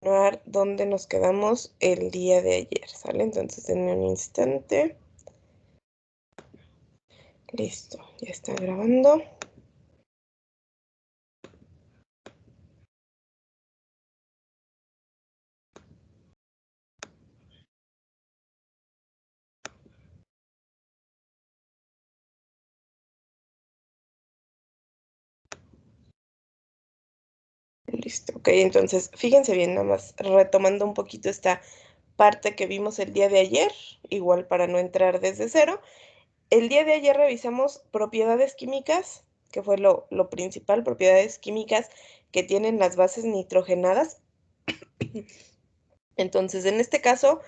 continuar donde nos quedamos el día de ayer, ¿sale? Entonces, denme un instante. Listo, ya está grabando. Listo, ok, entonces fíjense bien, nada más retomando un poquito esta parte que vimos el día de ayer, igual para no entrar desde cero. El día de ayer revisamos propiedades químicas, que fue lo principal, propiedades químicas que tienen las bases nitrogenadas. Entonces, en este caso,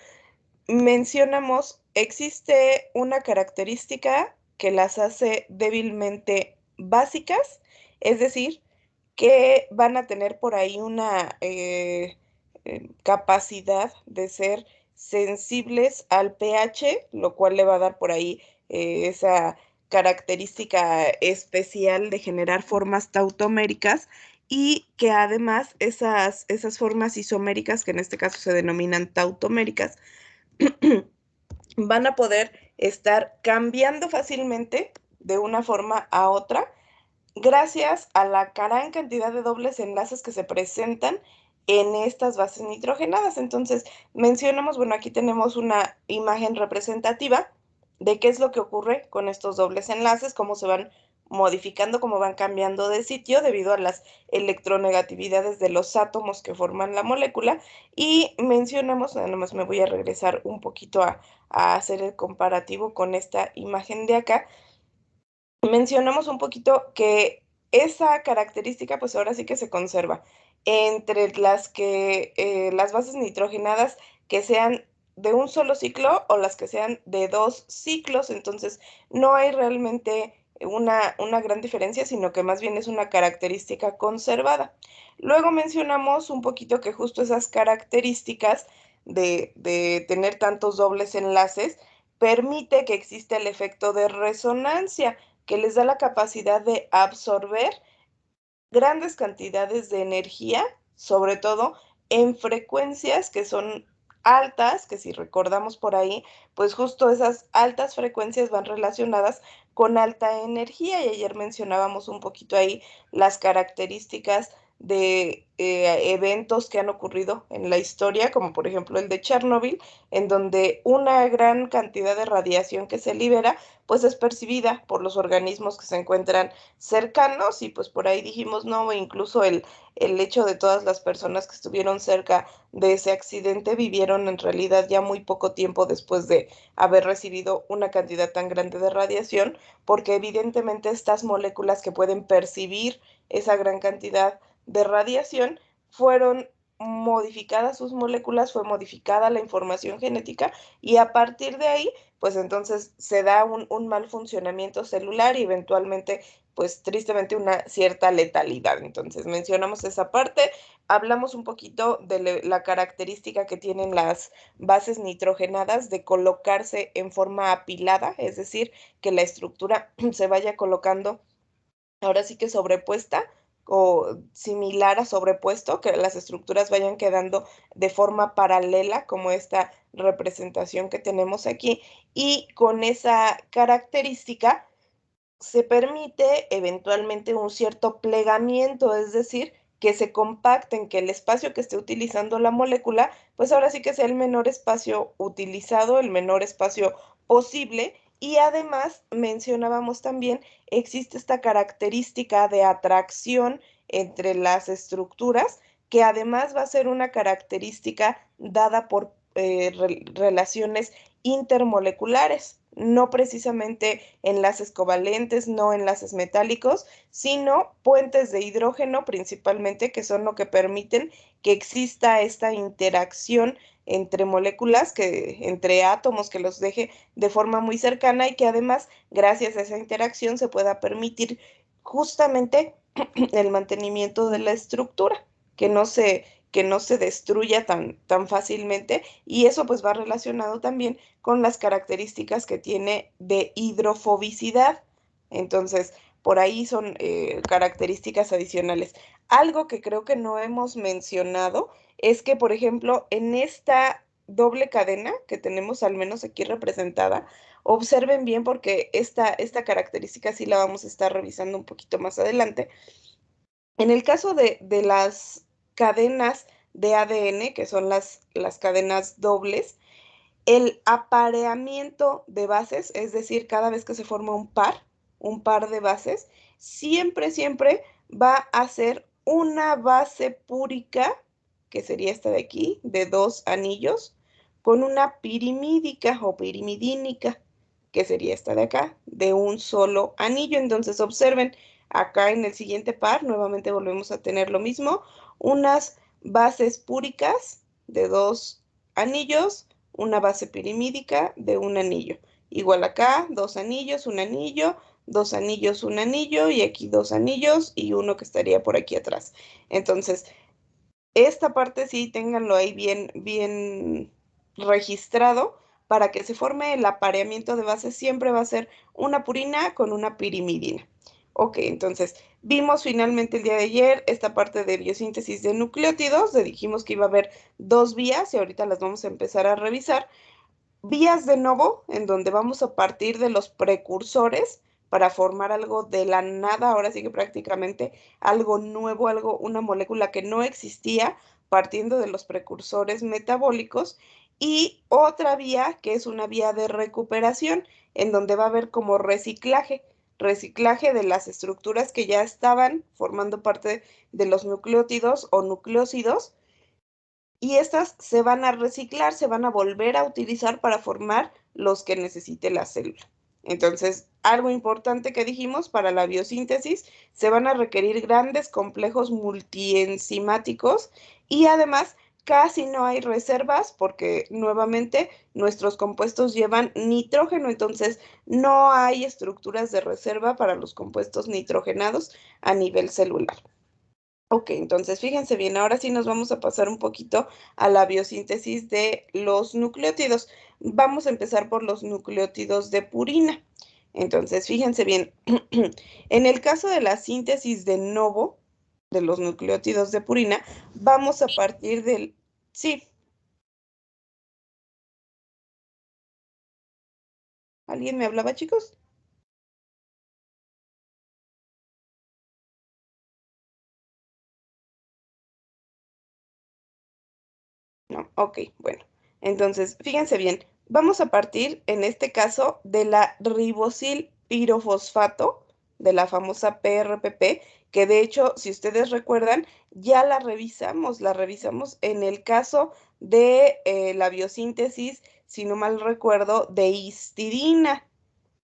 mencionamos, existe una característica que las hace débilmente básicas, es decir, que van a tener por ahí una capacidad de ser sensibles al pH, lo cual le va a dar por ahí esa característica especial de generar formas tautoméricas y que además esas formas isoméricas, que en este caso se denominan tautoméricas, van a poder estar cambiando fácilmente de una forma a otra gracias a la gran cantidad de dobles enlaces que se presentan en estas bases nitrogenadas. Entonces, mencionamos, bueno, aquí tenemos una imagen representativa de qué es lo que ocurre con estos dobles enlaces, cómo se van modificando, cómo van cambiando de sitio debido a las electronegatividades de los átomos que forman la molécula. Y mencionamos, nada más me voy a regresar un poquito a hacer el comparativo con esta imagen de acá. Mencionamos un poquito que esa característica pues ahora sí que se conserva entre las bases nitrogenadas que sean de un solo ciclo o las que sean de dos ciclos. Entonces no hay realmente una gran diferencia, sino que más bien es una característica conservada. Luego mencionamos un poquito que justo esas características de tener tantos dobles enlaces permite que exista el efecto de resonancia, que les da la capacidad de absorber grandes cantidades de energía, sobre todo en frecuencias que son altas, que si recordamos por ahí, pues justo esas altas frecuencias van relacionadas con alta energía. Y ayer mencionábamos un poquito ahí las características de eventos que han ocurrido en la historia, como por ejemplo el de Chernobyl, en donde una gran cantidad de radiación que se libera, pues es percibida por los organismos que se encuentran cercanos. Y pues por ahí dijimos, no, incluso el hecho de todas las personas que estuvieron cerca de ese accidente vivieron en realidad ya muy poco tiempo después de haber recibido una cantidad tan grande de radiación, porque evidentemente estas moléculas que pueden percibir esa gran cantidad de radiación fueron modificadas sus moléculas, fue modificada la información genética y a partir de ahí, pues entonces se da un mal funcionamiento celular y eventualmente pues tristemente una cierta letalidad. Entonces mencionamos esa parte, hablamos un poquito de la característica que tienen las bases nitrogenadas de colocarse en forma apilada, es decir, que la estructura se vaya colocando ahora sí que sobrepuesta o similar a sobrepuesto, que las estructuras vayan quedando de forma paralela, como esta representación que tenemos aquí, y con esa característica se permite eventualmente un cierto plegamiento, es decir, que se compacten, que el espacio que esté utilizando la molécula, pues ahora sí que sea el menor espacio utilizado, el menor espacio posible. Y además mencionábamos también, existe esta característica de atracción entre las estructuras, que además va a ser una característica dada por relaciones intermoleculares, no precisamente enlaces covalentes, no enlaces metálicos, sino puentes de hidrógeno principalmente, que son lo que permiten que exista esta interacción entre moléculas, entre átomos que los deje de forma muy cercana y que además, gracias a esa interacción, se pueda permitir justamente el mantenimiento de la estructura, que no se, que no se destruya tan fácilmente. Y eso pues va relacionado también con las características que tiene de hidrofobicidad. Entonces, por ahí son características adicionales. Algo que creo que no hemos mencionado es que, por ejemplo, en esta doble cadena que tenemos al menos aquí representada, observen bien porque esta característica sí la vamos a estar revisando un poquito más adelante. En el caso de las cadenas de ADN, que son las cadenas dobles, el apareamiento de bases, es decir, cada vez que se forma un par de bases, siempre, siempre va a ser una base púrica, que sería esta de aquí, de dos anillos, con una pirimídica o pirimidínica, que sería esta de acá, de un solo anillo. Entonces, observen, acá en el siguiente par, nuevamente volvemos a tener lo mismo, unas bases púricas de dos anillos, una base pirimídica de un anillo. Igual acá, dos anillos, un anillo, dos anillos, un anillo, y aquí dos anillos y uno que estaría por aquí atrás. Entonces, esta parte sí ténganlo ahí bien, bien registrado para que se forme el apareamiento de bases. Siempre va a ser una purina con una pirimidina. Ok, entonces vimos finalmente el día de ayer esta parte de biosíntesis de nucleótidos. Le dijimos que iba a haber dos vías y ahorita las vamos a empezar a revisar. Vías de novo, en donde vamos a partir de los precursores para formar algo de la nada, ahora sí que prácticamente algo nuevo, algo, una molécula que no existía, partiendo de los precursores metabólicos, y otra vía que es una vía de recuperación, en donde va a haber como reciclaje de las estructuras que ya estaban formando parte de los nucleótidos o nucleósidos, y estas se van a reciclar, se van a volver a utilizar para formar los que necesite la célula. Entonces, algo importante que dijimos para la biosíntesis, se van a requerir grandes complejos multienzimáticos y además casi no hay reservas porque nuevamente nuestros compuestos llevan nitrógeno, entonces no hay estructuras de reserva para los compuestos nitrogenados a nivel celular. Ok, entonces fíjense bien, ahora sí nos vamos a pasar un poquito a la biosíntesis de los nucleótidos. Vamos a empezar por los nucleótidos de purina. Entonces, fíjense bien, en el caso de la síntesis de novo de los nucleótidos de purina, vamos a partir del... Sí, ¿alguien me hablaba, chicos? No, ok, bueno. Entonces, fíjense bien, vamos a partir en este caso de la ribosil pirofosfato, de la famosa PRPP, que de hecho, si ustedes recuerdan, ya la revisamos en el caso de la biosíntesis, si no mal recuerdo, de histidina,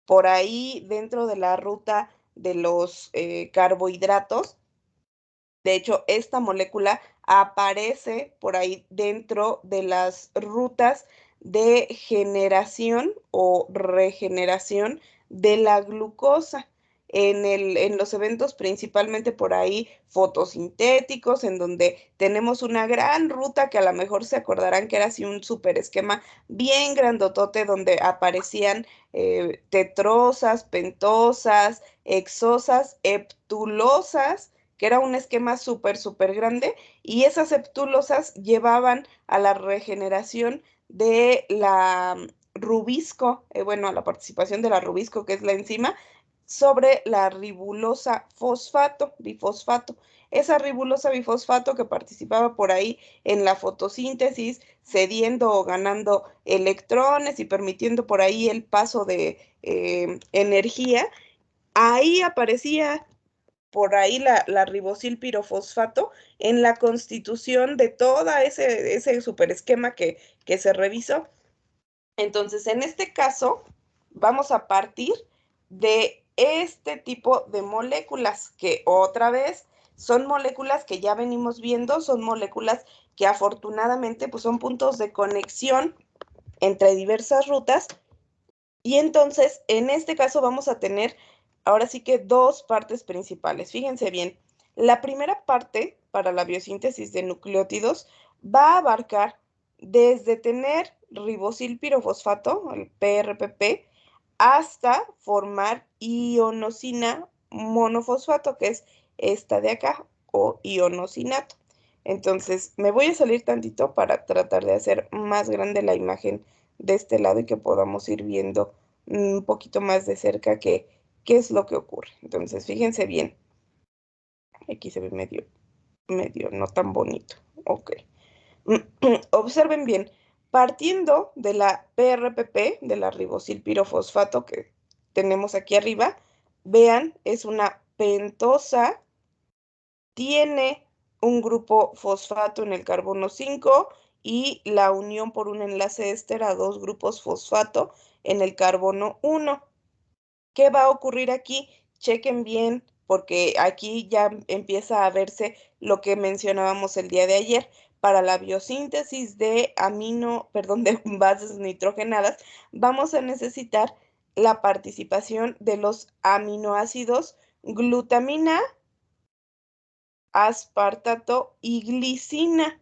por ahí dentro de la ruta de los carbohidratos. De hecho, esta molécula aparece por ahí dentro de las rutas de generación o regeneración de la glucosa. En los eventos principalmente por ahí fotosintéticos, en donde tenemos una gran ruta que a lo mejor se acordarán que era así un super esquema bien grandotote donde aparecían tetrosas, pentosas, hexosas, heptulosas, que era un esquema súper, súper grande, y esas heptulosas llevaban a la regeneración de la rubisco, bueno, a la participación de la rubisco, que es la enzima, sobre la ribulosa fosfato, bifosfato. Esa ribulosa bifosfato que participaba por ahí en la fotosíntesis, cediendo o ganando electrones y permitiendo por ahí el paso de energía, ahí aparecía por ahí la ribosilpirofosfato en la constitución de todo ese superesquema que se revisó. Entonces, en este caso, vamos a partir de este tipo de moléculas, que otra vez son moléculas que ya venimos viendo, son moléculas que afortunadamente pues, son puntos de conexión entre diversas rutas y entonces, en este caso vamos a tener ahora sí que dos partes principales. Fíjense bien, la primera parte para la biosíntesis de nucleótidos va a abarcar desde tener ribosilpirofosfato, el PRPP, hasta formar ionosina monofosfato, que es esta de acá, o ionosinato. Entonces, me voy a salir tantito para tratar de hacer más grande la imagen de este lado y que podamos ir viendo un poquito más de cerca qué es lo que ocurre. Entonces, fíjense bien. Aquí se ve medio no tan bonito. Ok. Observen bien. Partiendo de la PRPP, de la ribosilpirofosfato que tenemos aquí arriba, vean, es una pentosa, tiene un grupo fosfato en el carbono 5 y la unión por un enlace éster a dos grupos fosfato en el carbono 1. ¿Qué va a ocurrir aquí? Chequen bien, porque aquí ya empieza a verse lo que mencionábamos el día de ayer. Para la biosíntesis de de bases nitrogenadas, vamos a necesitar la participación de los aminoácidos glutamina, aspartato y glicina.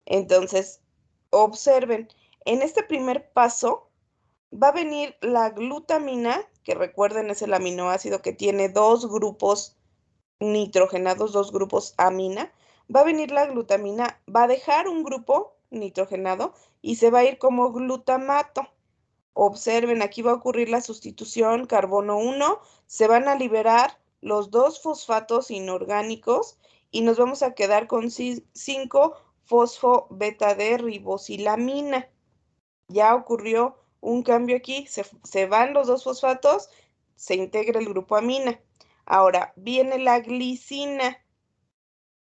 Entonces, observen, en este primer paso va a venir la glutamina, que recuerden es el aminoácido que tiene dos grupos nitrogenados, dos grupos amina. Va a venir la glutamina, va a dejar un grupo nitrogenado y se va a ir como glutamato. Observen, aquí va a ocurrir la sustitución carbono 1, se van a liberar los dos fosfatos inorgánicos y nos vamos a quedar con 5 fosfo beta de ribosilamina. Ya ocurrió un cambio aquí, se van los dos fosfatos, se integra el grupo amina. Ahora viene la glicina.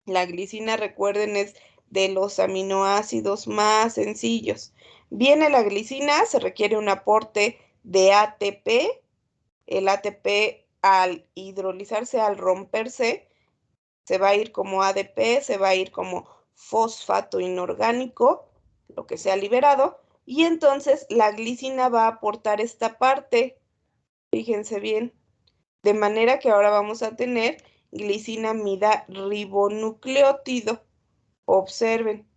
La glicina, recuerden, es de los aminoácidos más sencillos. Viene la glicina, se requiere un aporte de ATP. El ATP al hidrolizarse, al romperse, se va a ir como ADP, se va a ir como fosfato inorgánico, lo que se ha liberado, y entonces la glicina va a aportar esta parte, fíjense bien, de manera que ahora vamos a tener glicinamida ribonucleótido. Observen,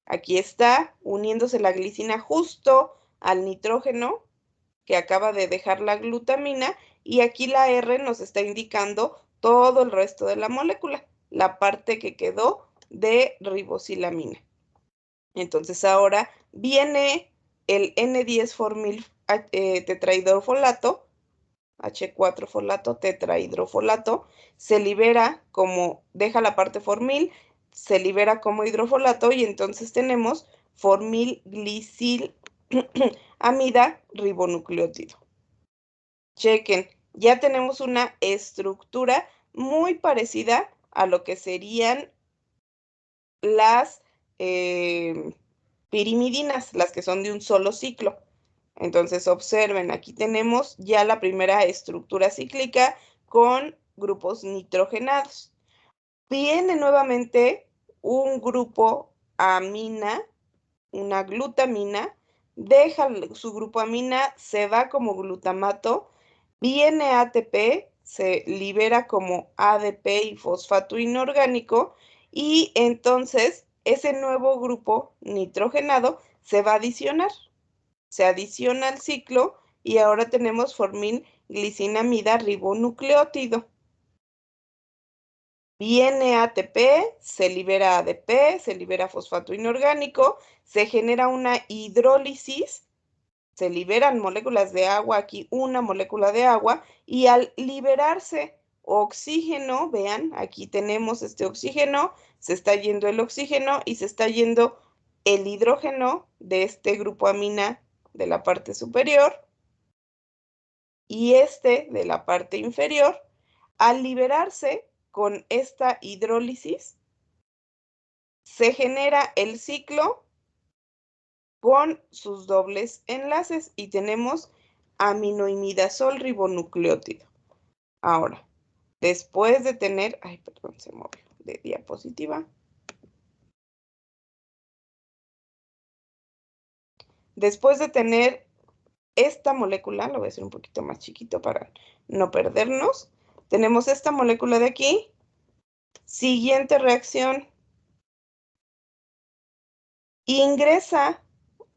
aquí está uniéndose la glicina justo al nitrógeno que acaba de dejar la glutamina y aquí la R nos está indicando todo el resto de la molécula, la parte que quedó de ribosilamina. Entonces ahora viene el N10-formil tetrahidrofolato, H4-folato, tetrahidrofolato, se libera como, deja la parte formil, se libera como hidrofolato y entonces tenemos formil glisil amida ribonucleótido. Chequen, ya tenemos una estructura muy parecida a lo que serían las pirimidinas, las que son de un solo ciclo. Entonces, observen, aquí tenemos ya la primera estructura cíclica con grupos nitrogenados. Viene nuevamente un grupo amina, una glutamina, deja su grupo amina, se va como glutamato, viene ATP, se libera como ADP y fosfato inorgánico, y entonces ese nuevo grupo nitrogenado se va a adicionar. Se adiciona al ciclo y ahora tenemos formil glicinamida ribonucleótido. Viene ATP, se libera ADP, se libera fosfato inorgánico, se genera una hidrólisis, se liberan moléculas de agua, aquí una molécula de agua, y al liberarse oxígeno, vean, aquí tenemos este oxígeno, se está yendo el oxígeno y se está yendo el hidrógeno de este grupo amina de la parte superior y este de la parte inferior. Al liberarse con esta hidrólisis, se genera el ciclo con sus dobles enlaces y tenemos aminoimidazol ribonucleótido. Ahora, después de tener, ay, perdón, se movió de diapositiva. Después de tener esta molécula, lo voy a hacer un poquito más chiquito para no perdernos. Tenemos esta molécula de aquí. Siguiente reacción. Ingresa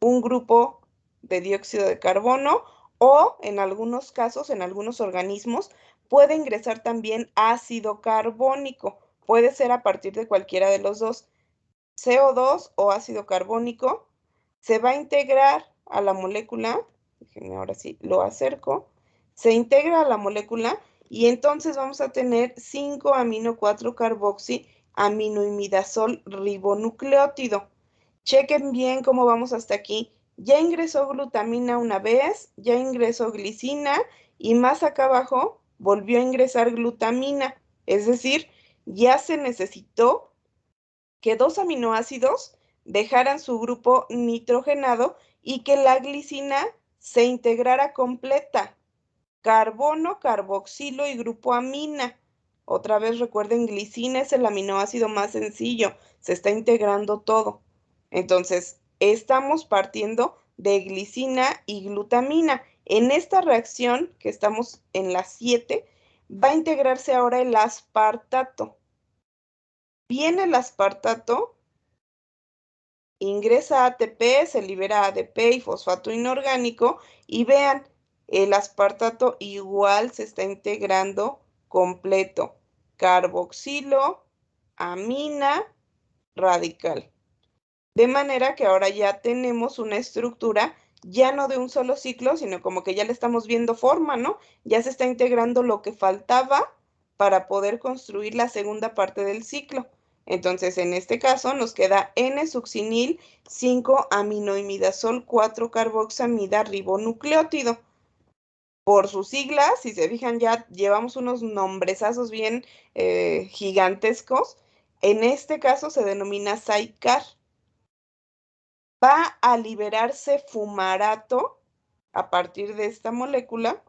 un grupo de dióxido de carbono o en algunos casos, en algunos organismos, puede ingresar también ácido carbónico. Puede ser a partir de cualquiera de los dos. CO2 o ácido carbónico se va a integrar a la molécula. Déjenme ahora sí, lo acerco. Se integra a la molécula y entonces vamos a tener 5-amino 4-carboxi aminoimidazol ribonucleótido. Chequen bien cómo vamos hasta aquí. Ya ingresó glutamina una vez, ya ingresó glicina y más acá abajo volvió a ingresar glutamina. Es decir, ya se necesitó que 2 aminoácidos dejaran su grupo nitrogenado y que la glicina se integrara completa. Carbono, carboxilo y grupo amina. Otra vez recuerden, glicina es el aminoácido más sencillo, se está integrando todo. Entonces, estamos partiendo de glicina y glutamina. En esta reacción, que estamos en la 7, va a integrarse ahora el aspartato. Viene el aspartato, ingresa ATP, se libera ADP y fosfato inorgánico y vean, el aspartato igual se está integrando completo. Carboxilo, amina, radical. De manera que ahora ya tenemos una estructura ya no de un solo ciclo, sino como que ya le estamos viendo forma, ¿no? Ya se está integrando lo que faltaba para poder construir la segunda parte del ciclo. Entonces, en este caso nos queda N-succinil 5-aminoimidazol 4-carboxamida ribonucleótido. Por sus siglas, si se fijan, ya llevamos unos nombresazos bien gigantescos. En este caso se denomina SAICAR. Va a liberarse fumarato a partir de esta molécula.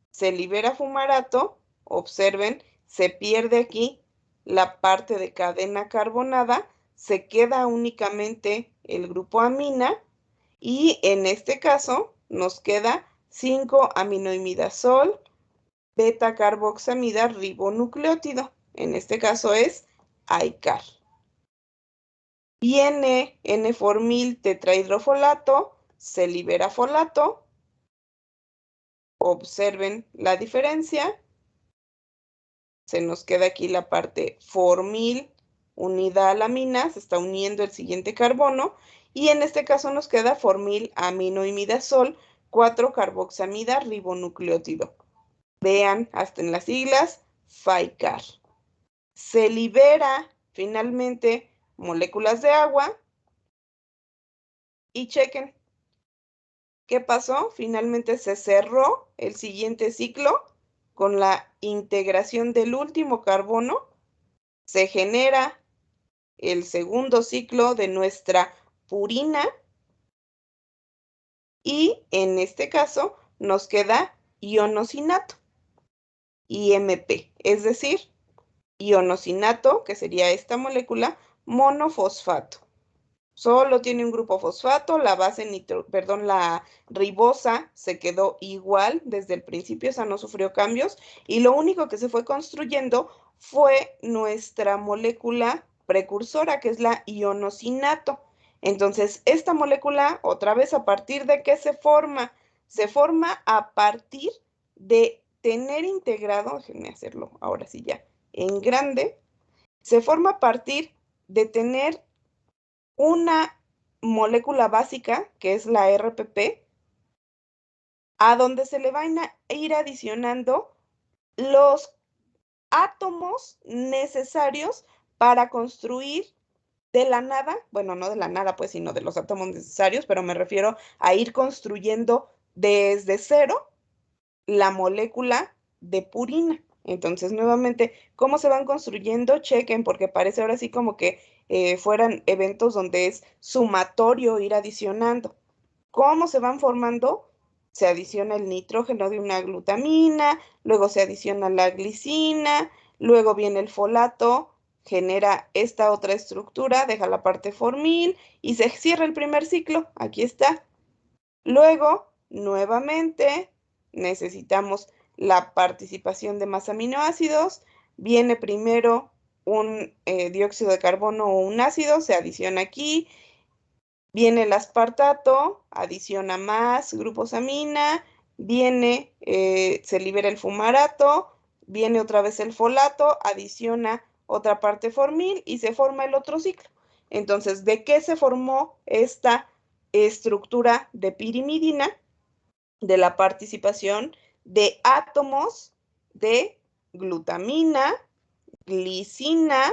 Se libera fumarato, observen, se pierde aquí la parte de cadena carbonada, se queda únicamente el grupo amina y en este caso nos queda 5-aminoimidazol, beta-carboxamida ribonucleótido. En este caso es AICAR. Viene N-formil tetrahidrofolato, se libera folato. Observen la diferencia. Se nos queda aquí la parte formil unida a la amina, se está uniendo el siguiente carbono. Y en este caso nos queda formil aminoimidazol 4-carboxamida ribonucleótido. Vean, hasta en las siglas, FAICAR. Se libera finalmente moléculas de agua. Y chequen, ¿qué pasó? Finalmente se cerró el siguiente ciclo con la integración del último carbono. Se genera el segundo ciclo de nuestra purina y en este caso nos queda ionosinato, IMP, es decir, ionosinato, que sería esta molécula, monofosfato. Solo tiene un grupo fosfato, la la ribosa se quedó igual desde el principio, esa no sufrió cambios, y lo único que se fue construyendo fue nuestra molécula precursora, que es la ionosinato. Entonces, esta molécula, otra vez, ¿a partir de qué se forma? Se forma a partir de tener integrado, déjenme hacerlo ahora sí ya, en grande, se forma a partir de tener una molécula básica, que es la RPP, a donde se le van a ir adicionando los átomos necesarios para construir de la nada, bueno, no de la nada, pues, sino de los átomos necesarios, pero me refiero a ir construyendo desde cero la molécula de purina. Entonces, nuevamente, ¿cómo se van construyendo? Chequen, porque parece ahora sí como que fueran eventos donde es sumatorio ir adicionando. ¿Cómo se van formando? Se adiciona el nitrógeno de una glutamina, luego se adiciona la glicina, luego viene el folato, genera esta otra estructura, deja la parte formil y se cierra el primer ciclo. Aquí está. Luego, nuevamente, necesitamos la participación de más aminoácidos. Viene primero un dióxido de carbono o un ácido, se adiciona aquí. Viene el aspartato, adiciona más grupos amina. Se libera el fumarato, viene otra vez el folato, adiciona otra parte formil y se forma el otro ciclo. Entonces, ¿de qué se formó esta estructura de pirimidina? De la participación de átomos de glutamina, glicina,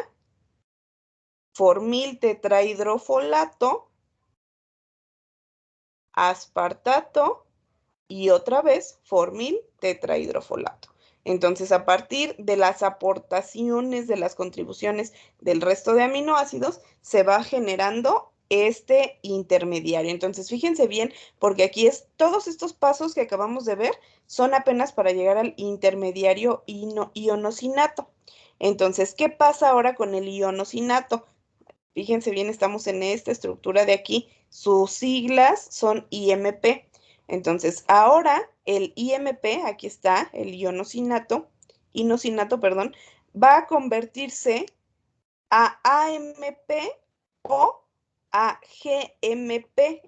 formil tetrahidrofolato, aspartato y otra vez formil tetrahidrofolato. Entonces, a partir de las aportaciones, de las contribuciones del resto de aminoácidos, se va generando este intermediario. Entonces, fíjense bien, porque aquí todos estos pasos que acabamos de ver son apenas para llegar al intermediario ionosinato. Entonces, ¿qué pasa ahora con el ionosinato? Fíjense bien, estamos en esta estructura de aquí. Sus siglas son IMP. Entonces, ahora el IMP, aquí está, el inosinato, perdón, va a convertirse a AMP o a GMP.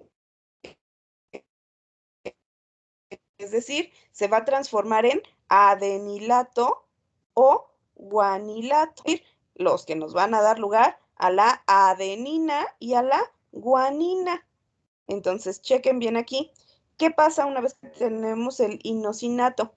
Es decir, se va a transformar en adenilato o guanilato, los que nos van a dar lugar a la adenina y a la guanina. Entonces, chequen bien aquí. ¿Qué pasa una vez que tenemos el inosinato?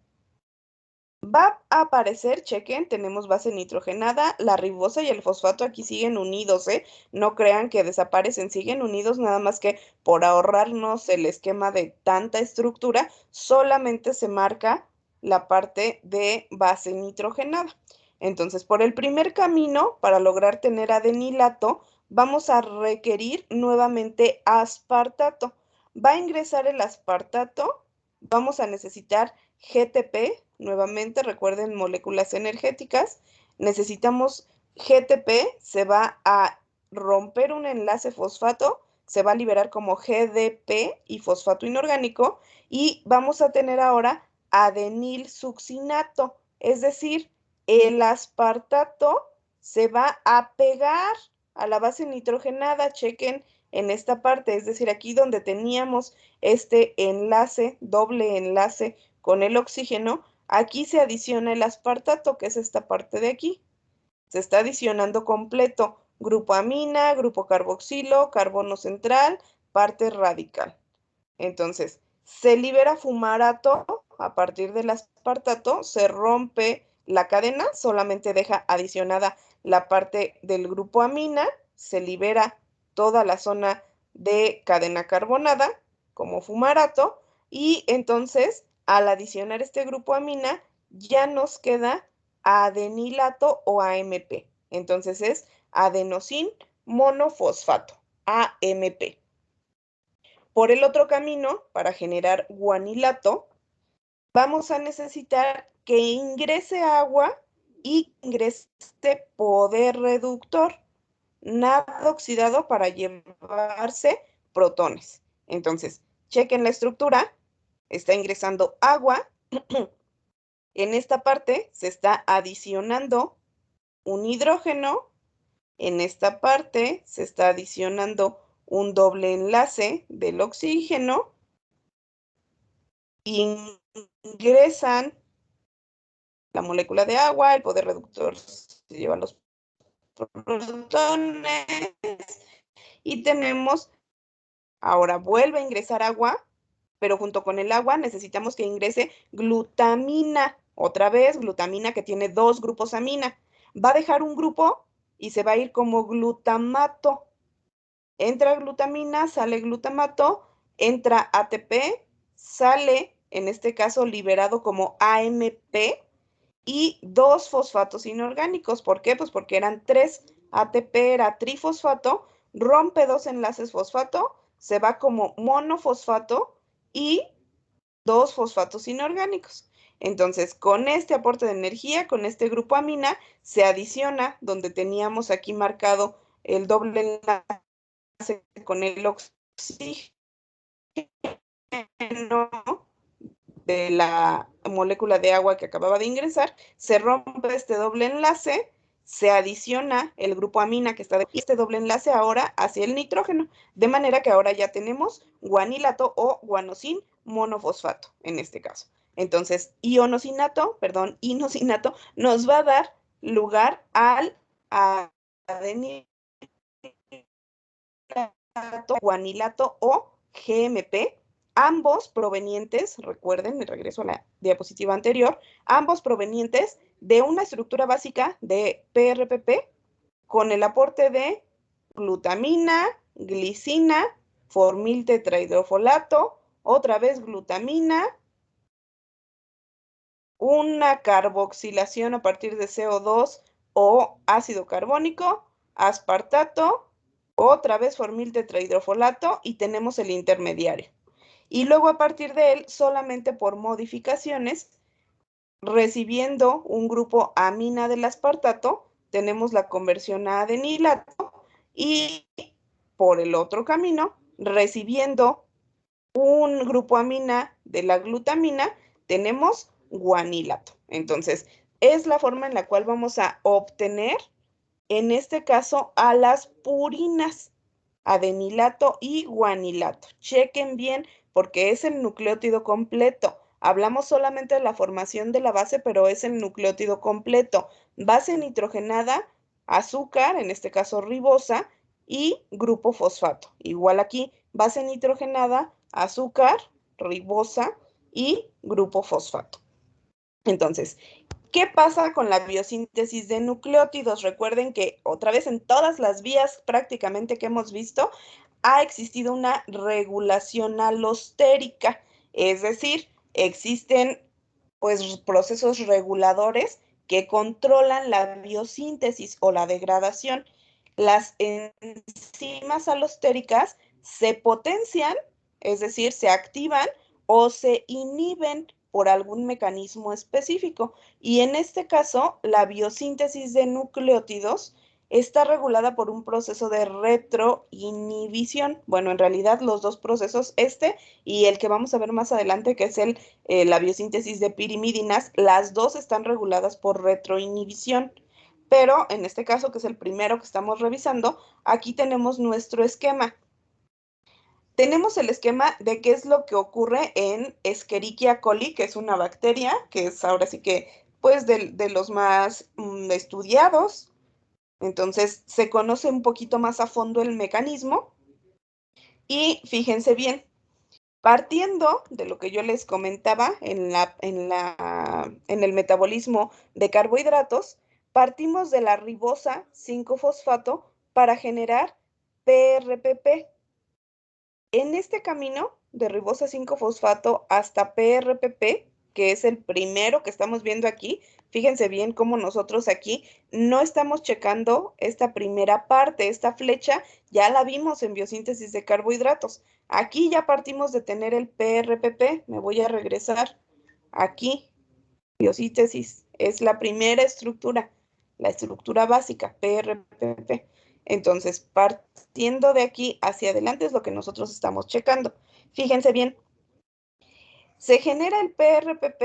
Va a aparecer, chequen, tenemos base nitrogenada, la ribosa y el fosfato aquí siguen unidos, ¿eh? No crean que desaparecen, siguen unidos, nada más que por ahorrarnos el esquema de tanta estructura, solamente se marca la parte de base nitrogenada. Entonces, por el primer camino, para lograr tener adenilato, vamos a requerir nuevamente aspartato. Va a ingresar el aspartato, vamos a necesitar GTP, nuevamente recuerden moléculas energéticas, necesitamos GTP, se va a romper un enlace fosfato, se va a liberar como GDP y fosfato inorgánico y vamos a tener ahora adenilsuccinato, es decir, el aspartato se va a pegar a la base nitrogenada, chequen en esta parte, es decir, aquí donde teníamos este enlace, doble enlace con el oxígeno, aquí se adiciona el aspartato, que es esta parte de aquí. Se está adicionando completo grupo amina, grupo carboxilo, carbono central, parte radical. Entonces, se libera fumarato a partir del aspartato, se rompe la cadena, solamente deja adicionada la parte del grupo amina, se libera toda la zona de cadena carbonada como fumarato y entonces al adicionar este grupo amina ya nos queda adenilato o AMP. Entonces es adenosin monofosfato, AMP. Por el otro camino, para generar guanilato, vamos a necesitar que ingrese agua y ingrese poder reductor, nada oxidado para llevarse protones. Entonces, chequen la estructura, está ingresando agua, en esta parte se está adicionando un hidrógeno, en esta parte se está adicionando un doble enlace del oxígeno, ingresan la molécula de agua, el poder reductor se lleva los protones y tenemos, ahora vuelve a ingresar agua, pero junto con el agua necesitamos que ingrese glutamina, otra vez glutamina que tiene dos grupos amina. Va a dejar un grupo y se va a ir como glutamato. Entra glutamina, sale glutamato, entra ATP, sale, en este caso, liberado como AMP y dos fosfatos inorgánicos. ¿Por qué? Pues porque eran 3 ATP, era trifosfato, rompe dos enlaces fosfato, se va como monofosfato y dos fosfatos inorgánicos. Entonces, con este aporte de energía, con este grupo amina, se adiciona donde teníamos aquí marcado el doble enlace con el oxígeno de la molécula de agua que acababa de ingresar, se rompe este doble enlace, se adiciona el grupo amina que está de este doble enlace ahora hacia el nitrógeno, de manera que ahora ya tenemos guanilato o guanosin monofosfato en este caso. Entonces, inosinato nos va a dar lugar al adenilato, guanilato o GMP, ambos provenientes, recuerden, me regreso a la diapositiva anterior, ambos provenientes de una estructura básica de PRPP con el aporte de glutamina, glicina, formiltetrahidrofolato, otra vez glutamina, una carboxilación a partir de CO2 o ácido carbónico, aspartato, otra vez formiltetrahidrofolato y tenemos el intermediario. Y luego a partir de él, solamente por modificaciones, recibiendo un grupo amina del aspartato, tenemos la conversión a adenilato y por el otro camino, recibiendo un grupo amina de la glutamina, tenemos guanilato. Entonces, es la forma en la cual vamos a obtener, en este caso, a las purinas, adenilato y guanilato. Chequen bien porque es el nucleótido completo. Hablamos solamente de la formación de la base, pero es el nucleótido completo. Base nitrogenada, azúcar, en este caso ribosa, y grupo fosfato. Igual aquí, base nitrogenada, azúcar, ribosa y grupo fosfato. Entonces, ¿qué pasa con la biosíntesis de nucleótidos? Recuerden que otra vez en todas las vías prácticamente que hemos visto, ha existido una regulación alostérica, es decir, existen pues procesos reguladores que controlan la biosíntesis o la degradación. Las enzimas alostéricas se potencian, es decir, se activan o se inhiben por algún mecanismo específico. Y en este caso, la biosíntesis de nucleótidos está regulada por un proceso de retroinhibición. Bueno, en realidad los dos procesos, este y el que vamos a ver más adelante, que es la biosíntesis de pirimidinas, las dos están reguladas por retroinhibición. Pero en este caso, que es el primero que estamos revisando, aquí tenemos nuestro esquema. Tenemos el esquema de qué es lo que ocurre en Escherichia coli, que es una bacteria, que es ahora sí que, pues, de los más estudiados. Entonces, se conoce un poquito más a fondo el mecanismo. Y fíjense bien, partiendo de lo que yo les comentaba en el metabolismo de carbohidratos, partimos de la ribosa 5-fosfato para generar PRPP. En este camino de ribosa 5-fosfato hasta PRPP, que es el primero que estamos viendo aquí, fíjense bien cómo nosotros aquí no estamos checando esta primera parte, esta flecha ya la vimos en biosíntesis de carbohidratos. Aquí ya partimos de tener el PRPP, me voy a regresar aquí, biosíntesis, es la primera estructura, la estructura básica, PRPP. Entonces, partiendo de aquí hacia adelante es lo que nosotros estamos checando. Fíjense bien, se genera el PRPP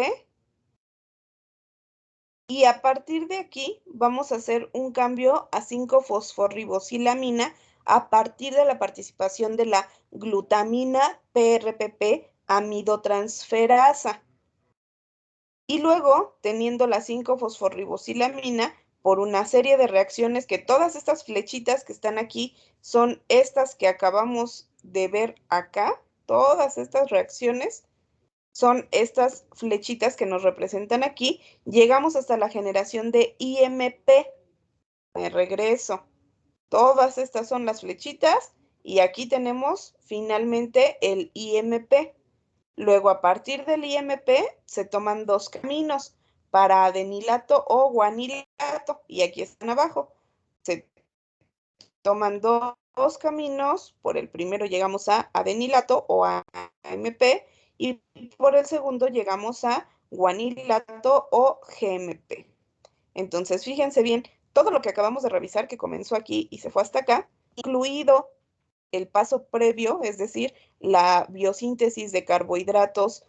y a partir de aquí vamos a hacer un cambio a 5-fosforribosilamina a partir de la participación de la glutamina PRPP amidotransferasa. Y luego, teniendo la 5-fosforribosilamina, por una serie de reacciones que todas estas flechitas que están aquí son estas que acabamos de ver acá, todas estas reacciones son estas flechitas que nos representan aquí, llegamos hasta la generación de IMP. Me regreso. Todas estas son las flechitas y aquí tenemos finalmente el IMP. Luego, a partir del IMP, se toman dos caminos para adenilato o guanilato, y aquí están abajo. Se toman dos caminos, por el primero llegamos a adenilato o a AMP, y por el segundo llegamos a guanilato o GMP. Entonces, fíjense bien, todo lo que acabamos de revisar que comenzó aquí y se fue hasta acá, incluido el paso previo, es decir, la biosíntesis de carbohidratos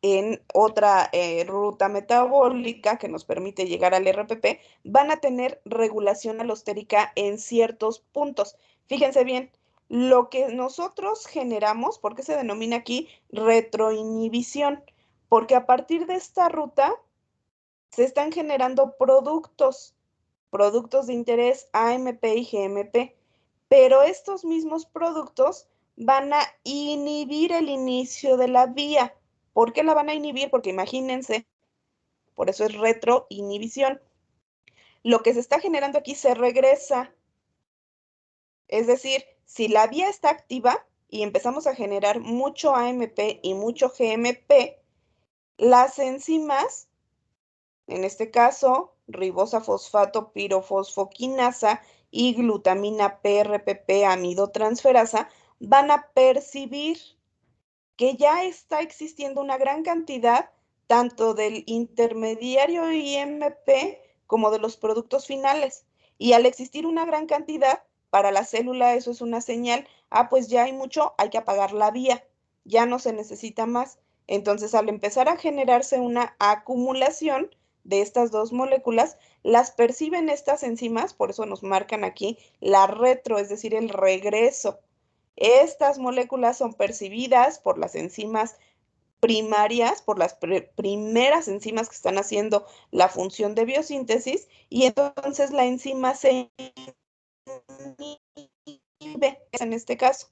en otra ruta metabólica que nos permite llegar al RPP, van a tener regulación alostérica en ciertos puntos. Fíjense bien, lo que nosotros generamos, ¿por qué se denomina aquí retroinhibición? porque a partir de esta ruta se están generando productos de interés AMP y GMP, pero estos mismos productos van a inhibir el inicio de la vía. ¿Por qué la van a inhibir? Porque imagínense, por eso es retroinhibición. Lo que se está generando aquí se regresa. Es decir, si la vía está activa y empezamos a generar mucho AMP y mucho GMP, las enzimas, en este caso, ribosa fosfato pirofosfoquinasa y glutamina PRPP amidotransferasa, van a percibir que ya está existiendo una gran cantidad tanto del intermediario IMP como de los productos finales. Y al existir una gran cantidad, para la célula eso es una señal, pues ya hay mucho, hay que apagar la vía, ya no se necesita más. Entonces, al empezar a generarse una acumulación de estas dos moléculas, las perciben estas enzimas, por eso nos marcan aquí la retro, es decir, el regreso. Estas moléculas son percibidas por las enzimas primarias, por las primeras enzimas que están haciendo la función de biosíntesis, y entonces la enzima se inhibe, en este caso.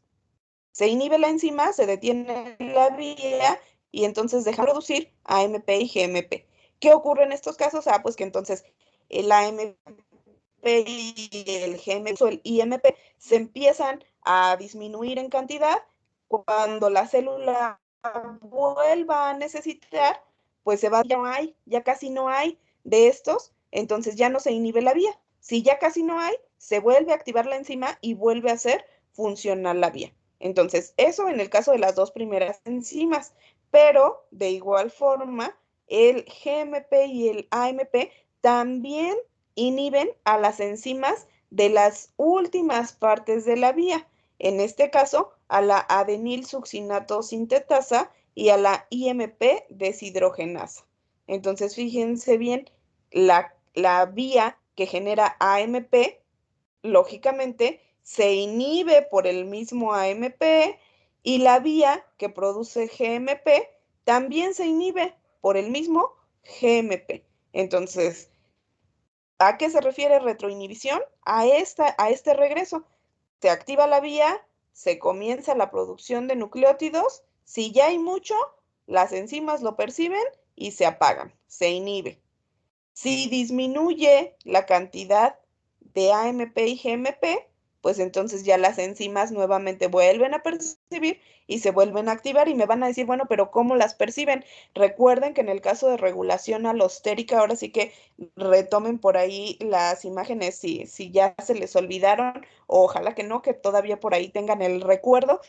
Se inhibe la enzima, se detiene la vía y entonces deja producir AMP y GMP. ¿Qué ocurre en estos casos? Pues que entonces el AMP y el GMP o el IMP se empiezan a disminuir en cantidad. Cuando la célula vuelva a necesitar, pues se va, ya casi no hay de estos, entonces ya no se inhibe la vía. Si ya casi no hay, se vuelve a activar la enzima y vuelve a hacer funcionar la vía. Entonces, eso en el caso de las dos primeras enzimas, pero de igual forma, el GMP y el AMP también inhiben a las enzimas de las últimas partes de la vía, en este caso a la adenilsuccinato sintetasa y a la IMP deshidrogenasa. Entonces, fíjense bien, la vía que genera AMP, lógicamente, se inhibe por el mismo AMP y la vía que produce GMP también se inhibe por el mismo GMP. Entonces, ¿a qué se refiere retroinhibición? A este regreso. Se activa la vía, se comienza la producción de nucleótidos. Si ya hay mucho, las enzimas lo perciben y se apagan, se inhibe. Si disminuye la cantidad de AMP y GMP, pues entonces ya las enzimas nuevamente vuelven a percibir y se vuelven a activar y me van a decir, bueno, pero ¿cómo las perciben? Recuerden que en el caso de regulación alostérica, ahora sí que retomen por ahí las imágenes si ya se les olvidaron, o ojalá que no, que todavía por ahí tengan el recuerdo.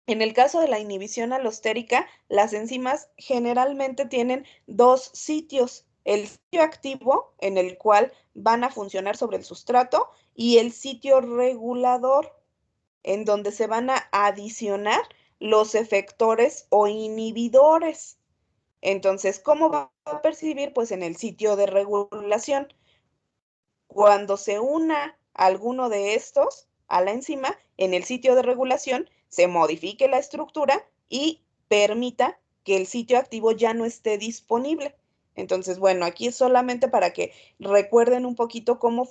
En el caso de la inhibición alostérica, las enzimas generalmente tienen dos sitios: el sitio activo, en el cual van a funcionar sobre el sustrato, y el sitio regulador, en donde se van a adicionar los efectores o inhibidores. Entonces, ¿cómo va a percibir? Pues en el sitio de regulación. Cuando se una alguno de estos a la enzima, en el sitio de regulación se modifique la estructura y permita que el sitio activo ya no esté disponible. Entonces, bueno, aquí es solamente para que recuerden un poquito cómo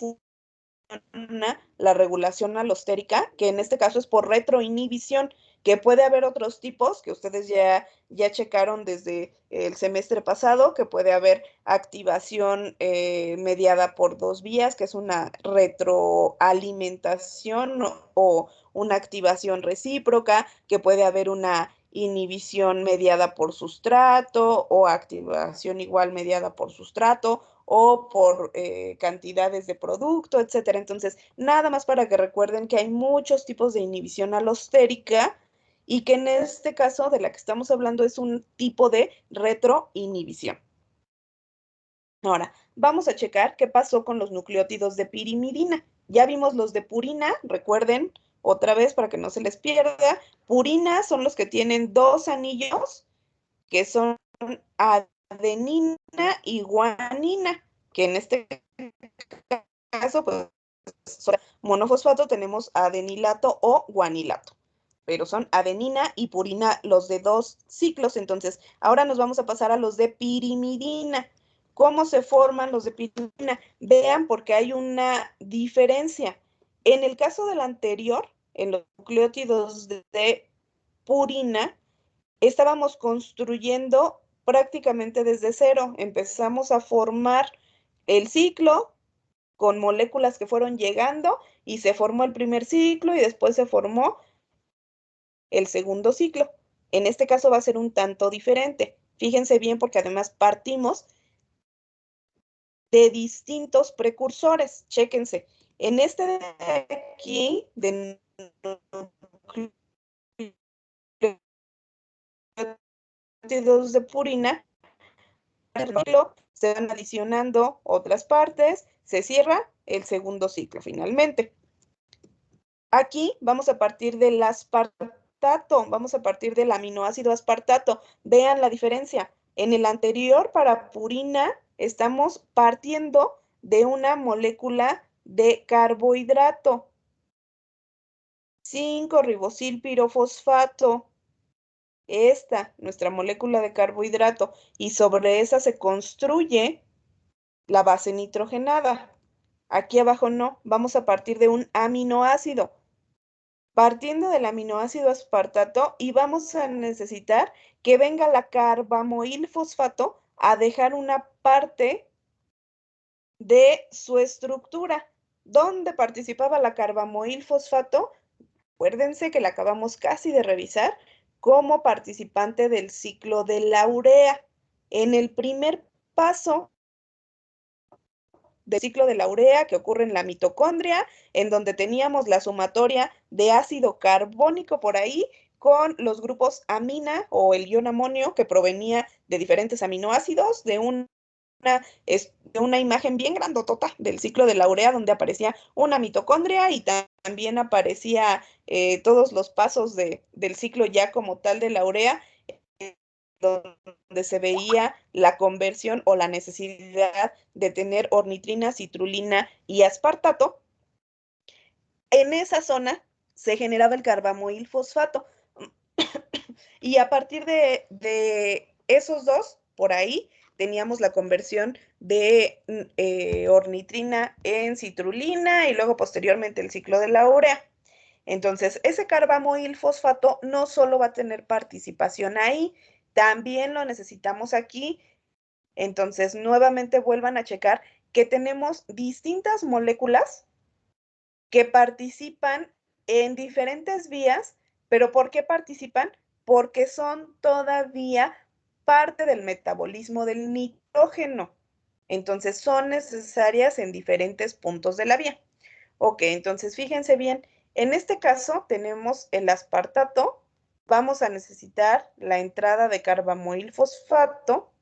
la regulación alostérica, que en este caso es por retroinhibición, que puede haber otros tipos que ustedes ya checaron desde el semestre pasado, que puede haber activación mediada por dos vías, que es una retroalimentación o una activación recíproca, que puede haber una inhibición mediada por sustrato o activación igual mediada por sustrato o por cantidades de producto, etcétera. Entonces, nada más para que recuerden que hay muchos tipos de inhibición alostérica y que en este caso de la que estamos hablando es un tipo de retroinhibición. Ahora, vamos a checar qué pasó con los nucleótidos de pirimidina. Ya vimos los de purina, recuerden otra vez para que no se les pierda. Purina son los que tienen dos anillos, que son adenina y guanina, que en este caso, pues, monofosfato tenemos adenilato o guanilato. pero son adenina y purina los de 2 ciclos. Entonces, ahora nos vamos a pasar a los de pirimidina. ¿Cómo se forman los de pirimidina? Vean, porque hay una diferencia. En el caso del anterior, en los nucleótidos de purina, estábamos construyendo prácticamente desde cero. Empezamos a formar el ciclo con moléculas que fueron llegando y se formó el primer ciclo y después se formó el segundo ciclo. En este caso va a ser un tanto diferente. Fíjense bien porque además partimos de distintos precursores. Chéquense. En este de aquí, de nucleótidos de purina, se van adicionando otras partes, se cierra el segundo ciclo finalmente. Aquí vamos a partir del aspartato, vamos a partir del aminoácido aspartato. Vean la diferencia. En el anterior, para purina, estamos partiendo de una molécula de carbohidrato. 5-ribosilpirofosfato. Esta, nuestra molécula de carbohidrato. Y sobre esa se construye la base nitrogenada. Aquí abajo no, vamos a partir de un aminoácido. Partiendo del aminoácido aspartato y vamos a necesitar que venga la carbamoil fosfato a dejar una parte de su estructura. ¿Dónde participaba la carbamoil fosfato? Acuérdense que la acabamos casi de revisar como participante del ciclo de la urea. En el primer paso del ciclo de la urea que ocurre en la mitocondria, en donde teníamos la sumatoria de ácido carbónico por ahí con los grupos amina o el ion amonio que provenía de diferentes aminoácidos de una imagen bien grandotota del ciclo de la urea donde aparecía una mitocondria y también aparecía todos los pasos del ciclo ya como tal de la urea, donde se veía la conversión o la necesidad de tener ornitrina, citrulina y aspartato. En esa zona se generaba el carbamoil fosfato y a partir de esos dos, por ahí, teníamos la conversión de ornitrina en citrulina y luego posteriormente el ciclo de la urea. Entonces, ese carbamoil fosfato no solo va a tener participación ahí, también lo necesitamos aquí. Entonces, nuevamente vuelvan a checar que tenemos distintas moléculas que participan en diferentes vías, pero ¿por qué participan? Porque son todavía parte del metabolismo del nitrógeno. Entonces, son necesarias en diferentes puntos de la vía. Ok, entonces fíjense bien, en este caso tenemos el aspartato, vamos a necesitar la entrada de carbamoil fosfato,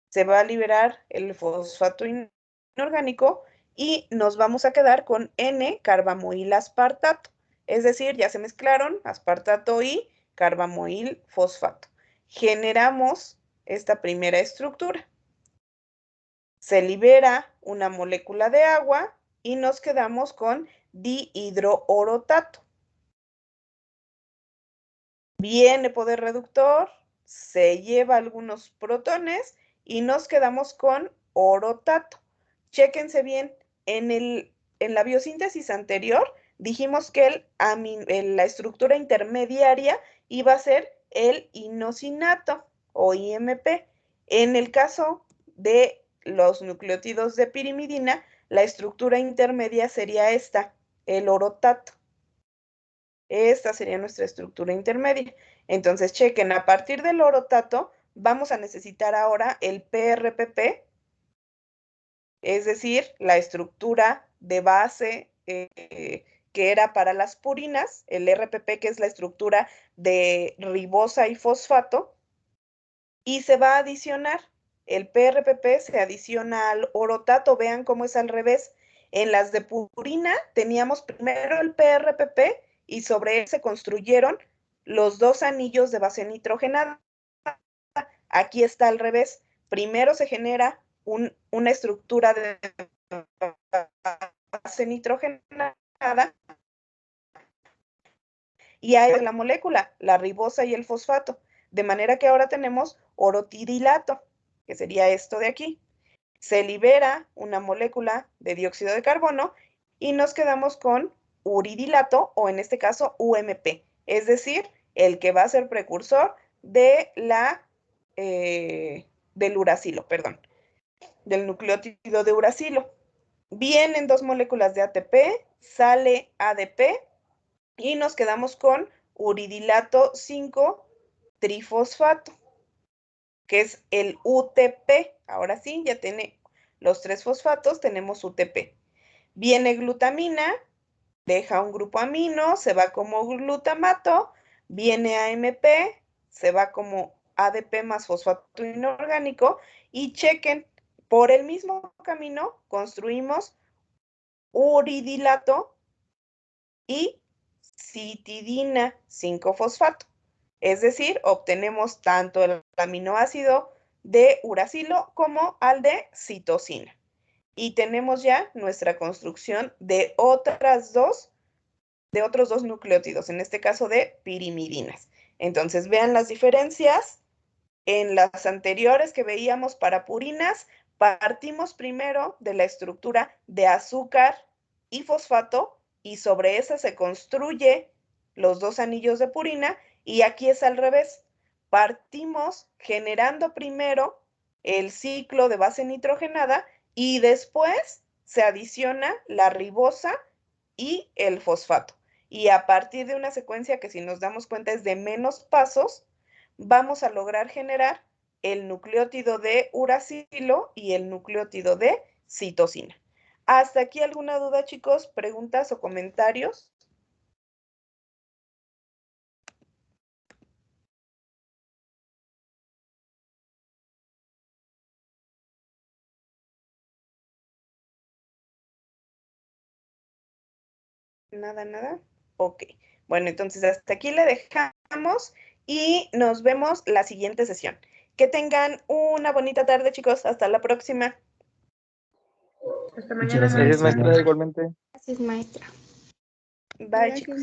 se va a liberar el fosfato inorgánico y nos vamos a quedar con N-carbamoil aspartato. Es decir, ya se mezclaron aspartato y carbamoil fosfato. Generamos esta primera estructura. Se libera una molécula de agua y nos quedamos con dihidroorotato. Viene poder reductor, se lleva algunos protones y nos quedamos con orotato. Chéquense bien, en la biosíntesis anterior dijimos que la estructura intermediaria iba a ser el inosinato o IMP. En el caso de los nucleótidos de pirimidina, la estructura intermedia sería esta, el orotato. Esta sería nuestra estructura intermedia. Entonces, chequen, a partir del orotato vamos a necesitar ahora el PRPP, es decir, la estructura de base que era para las purinas, el RPP que es la estructura de ribosa y fosfato, y se va a adicionar. El PRPP se adiciona al orotato, vean cómo es al revés. En las de purina teníamos primero el PRPP y sobre él se construyeron los dos anillos de base nitrogenada. Aquí está al revés. Primero se genera una estructura de base nitrogenada y hay la molécula, la ribosa y el fosfato, de manera que ahora tenemos orotidilato, que sería esto de aquí. Se libera una molécula de dióxido de carbono y nos quedamos con uridilato, o en este caso UMP, es decir, el que va a ser precursor de del uracilo, perdón, del nucleótido de uracilo. Vienen 2 moléculas de ATP, sale ADP y nos quedamos con uridilato 5-trifosfato, que es el UTP. Ahora sí, ya tiene los 3 fosfatos, tenemos UTP. Viene glutamina, deja un grupo amino, se va como glutamato, viene AMP, se va como ADP más fosfato inorgánico, y chequen, por el mismo camino construimos uridilato y citidina 5-fosfato. Es decir, obtenemos tanto el aminoácido de uracilo como al de citosina. Y tenemos ya nuestra construcción de otros dos nucleótidos, en este caso de pirimidinas. Entonces, vean las diferencias. En las anteriores que veíamos para purinas, partimos primero de la estructura de azúcar y fosfato, y sobre esa se construye los 2 anillos de purina, y aquí es al revés. Partimos generando primero el ciclo de base nitrogenada y después se adiciona la ribosa y el fosfato. Y a partir de una secuencia que, si nos damos cuenta, es de menos pasos, vamos a lograr generar el nucleótido de uracilo y el nucleótido de citosina. ¿Hasta aquí alguna duda, chicos? ¿Preguntas o comentarios? Nada, nada. Ok. Bueno, entonces hasta aquí le dejamos y nos vemos la siguiente sesión. Que tengan una bonita tarde, chicos. Hasta la próxima. Hasta Muchas mañana, gracias, maestra. maestra, igualmente. Gracias, maestra. Bye, chicos.